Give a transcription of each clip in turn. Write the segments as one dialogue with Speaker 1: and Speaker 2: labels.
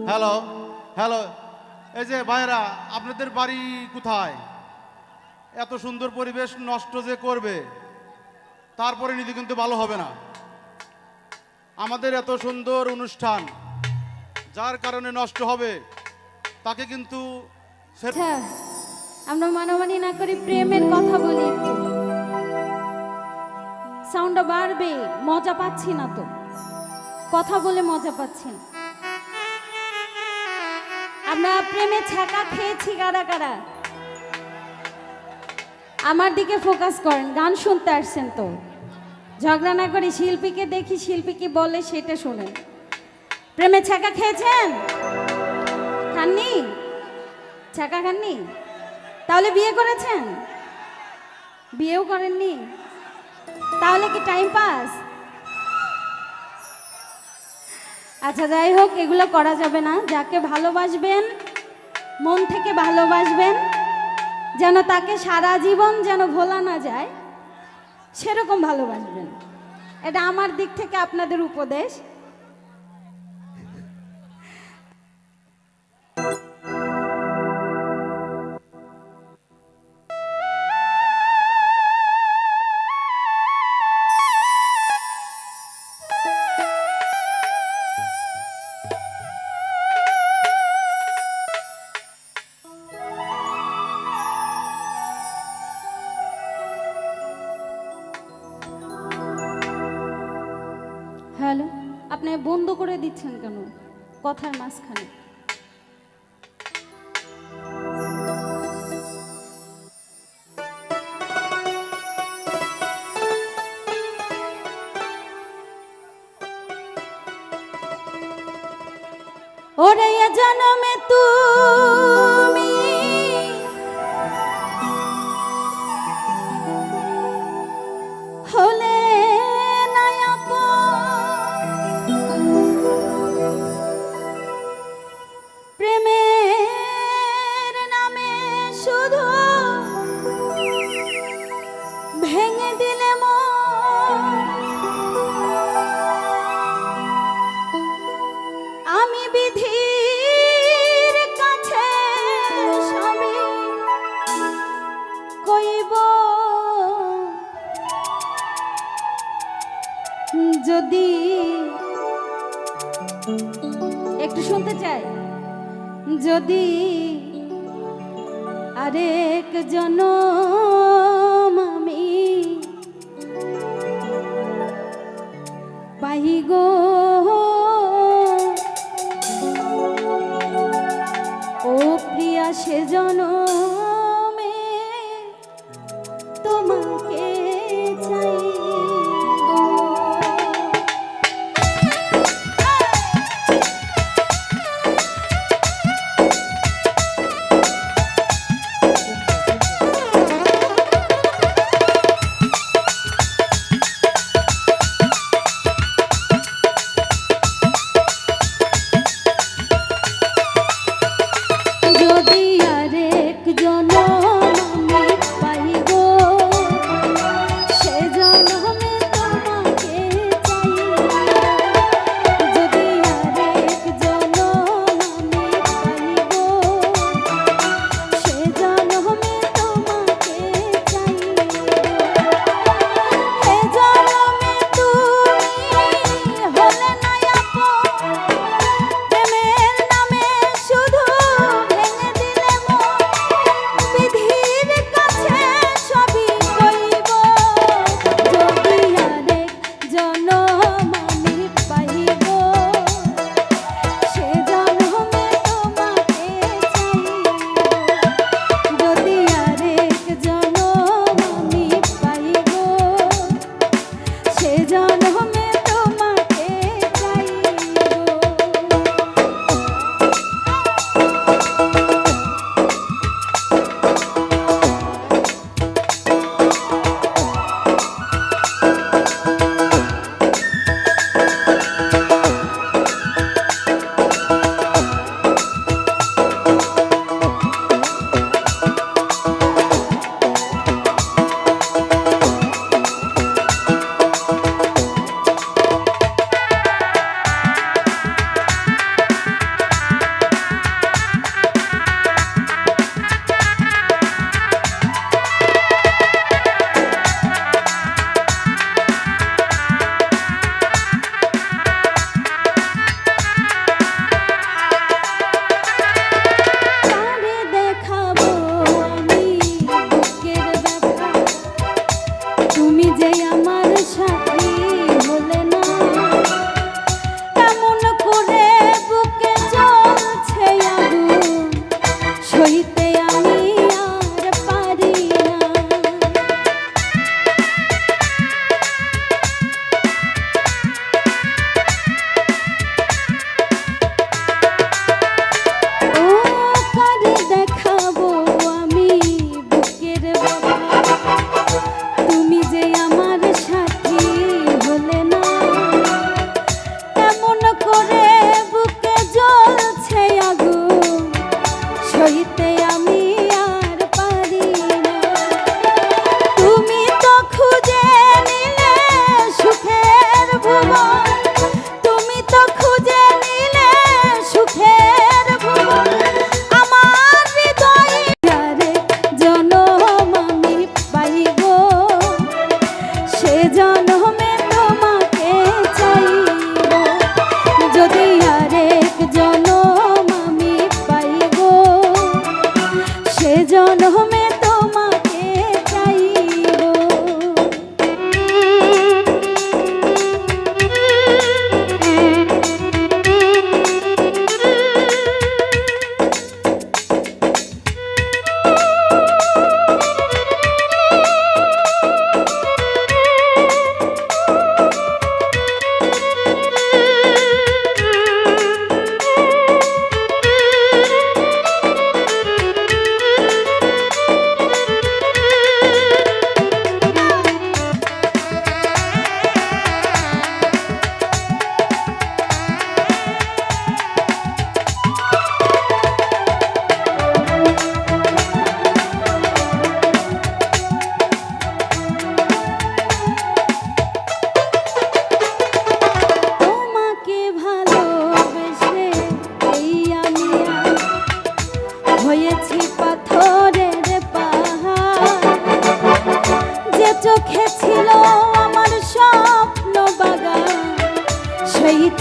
Speaker 1: Hello hello, এই যে ভাইরা, আপনাদের বাড়ি কোথায়? এত সুন্দর পরিবেশ নষ্ট যে করবে, তারপরে নিতে কিন্তু ভালো হবে না। আমাদের এত সুন্দর অনুষ্ঠান যার কারণে নষ্ট হবে, তাকে কিন্তু
Speaker 2: আচ্ছা, আমরা মানামানি না করি, প্রেমের কথা বলি একটু। সাউন্ডটা বাড়বে, মজা পাচ্ছি না তো, কথা বলে মজা পাচ্ছি না। আমরা প্রেমে ছ্যাঁকা খেয়েছি কারা কারা? আমার দিকে ফোকাস করেন, গান শুনতে আসছেন তো, ঝগড়া না করে শিল্পীকে দেখি, শিল্পী কি বলে সেটা শোনেন। প্রেমে ছ্যাঁকা খেয়েছেন? খাননি? ছ্যাঁকা খাননি? তাহলে বিয়ে করেছেন? বিয়েও করেননি? তাহলে কি টাইম পাস? আচ্ছা, যাই হোক, এগুলো করা যাবে না। যাকে ভালোবাসবেন, মন থেকে ভালোবাসবেন, যেন তাকে সারা জীবন যেন ভোলা না যায়, সেরকম ভালোবাসবেন। এটা আমার দিক থেকে আপনাদের উপদেশ। হ্যালো, আপনি বন্ধ করে দিচ্ছেন কেন কথার মাঝখানে? ওরে জনমে তুমি হলে প্রেমের নামে শুধু ভেঙে দিলে আমি বিধির কাছে সবই কইব, যদি একটু শুনতে চাই, যদি আরেক জনম আমি পাই গো, ও প্রিয়া, সে জনমে তোমাকে চাই।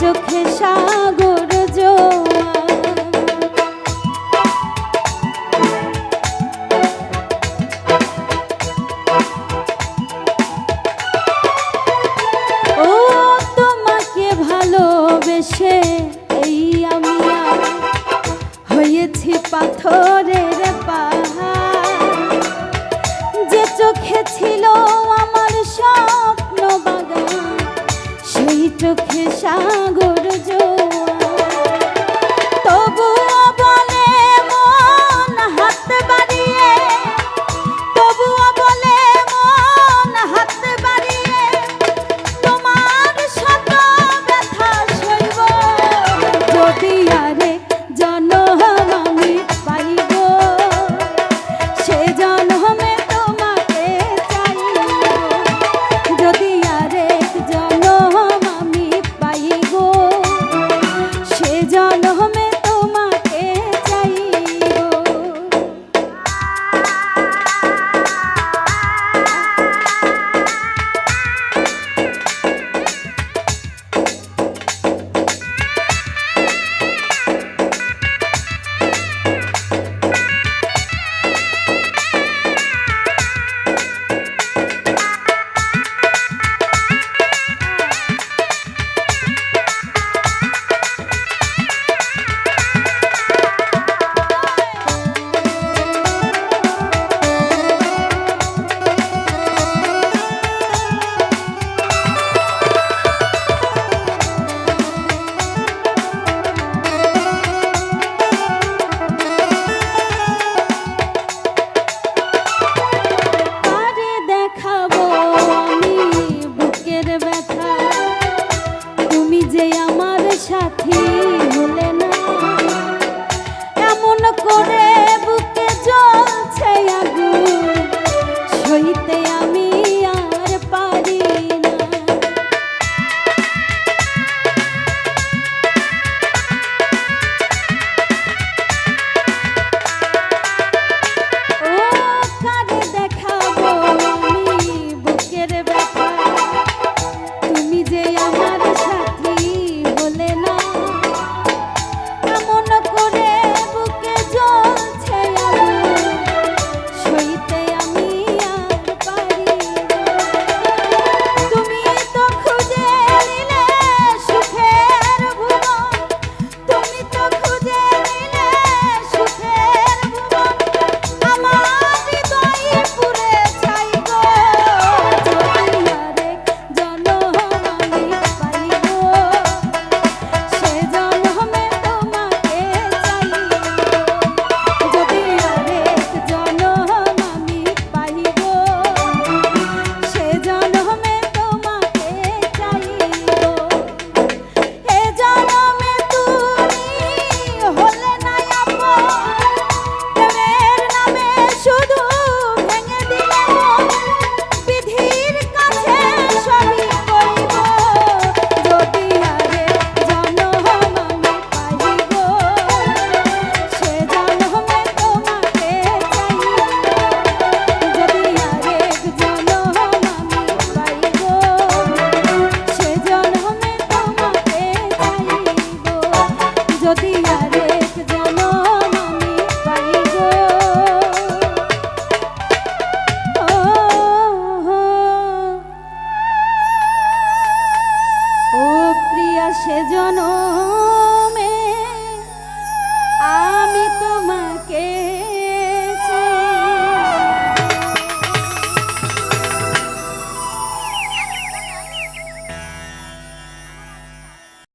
Speaker 2: চোখে সাগর জোয়ার। ও তোমাকে ভালোবেসে এই আমি আর হয়েছি পাথরের পাহাড়। যে চোখে ছিল আমার স্বপ্ন বাগান, সেই চোখে সাগর জোয়ার। তবুও বলে মন হাত বাড়িয়ে, তবুও বলে মন হাত বাড়িয়ে, তোমার শত ব্যথা সইব যদি আরেক জনম আমি পাইব, সে জনমে তোমাকে চাইব। যদি আরেক জনম আমি পাইব, সে জনমে তোমাকে চাইব। কারে দেখাবো আমি বুকের ব্যথা, তুমি যে আমার সাথী হলে না। এমন করে বুকে জ্বলছে আগুন, সইতে আমি আর পারি না। ও কারে দেখাবো আমি বুকের ব্যথা, তুমি যে আমার সাথী হলে না। এমন করে বুকে জ্বলছে আগুন, সইতে আমি আর পারি না। তুমি তো খুঁজে নিলে সুখের ভুবন, তুমি তো খুঁজে নিলে সুখের ভুবন, আমার হৃদয় পুড়ে ছাই গো। যদি আরেক জনম আমি পাইব, সে জনমে তোমাকে চাইব। যদি আরেক জনম আমি পাইব, সে জনমে তোমাকে চাইব। এ জনমে তুমি হলে না আপন, প্রেমের নামে শুধু ভেঙে দিলে মন। বিধির কাছে সবই করিব, যদি আরেক জনম আমি পাইব, সে জনমে তোমাকে চাইব। যদি আরেক জনম আমি পাইব, সে জনমে তোমাকে চাইব। যদি আরেক জনম আমি পাইব। ও প্রিয়া সে জনম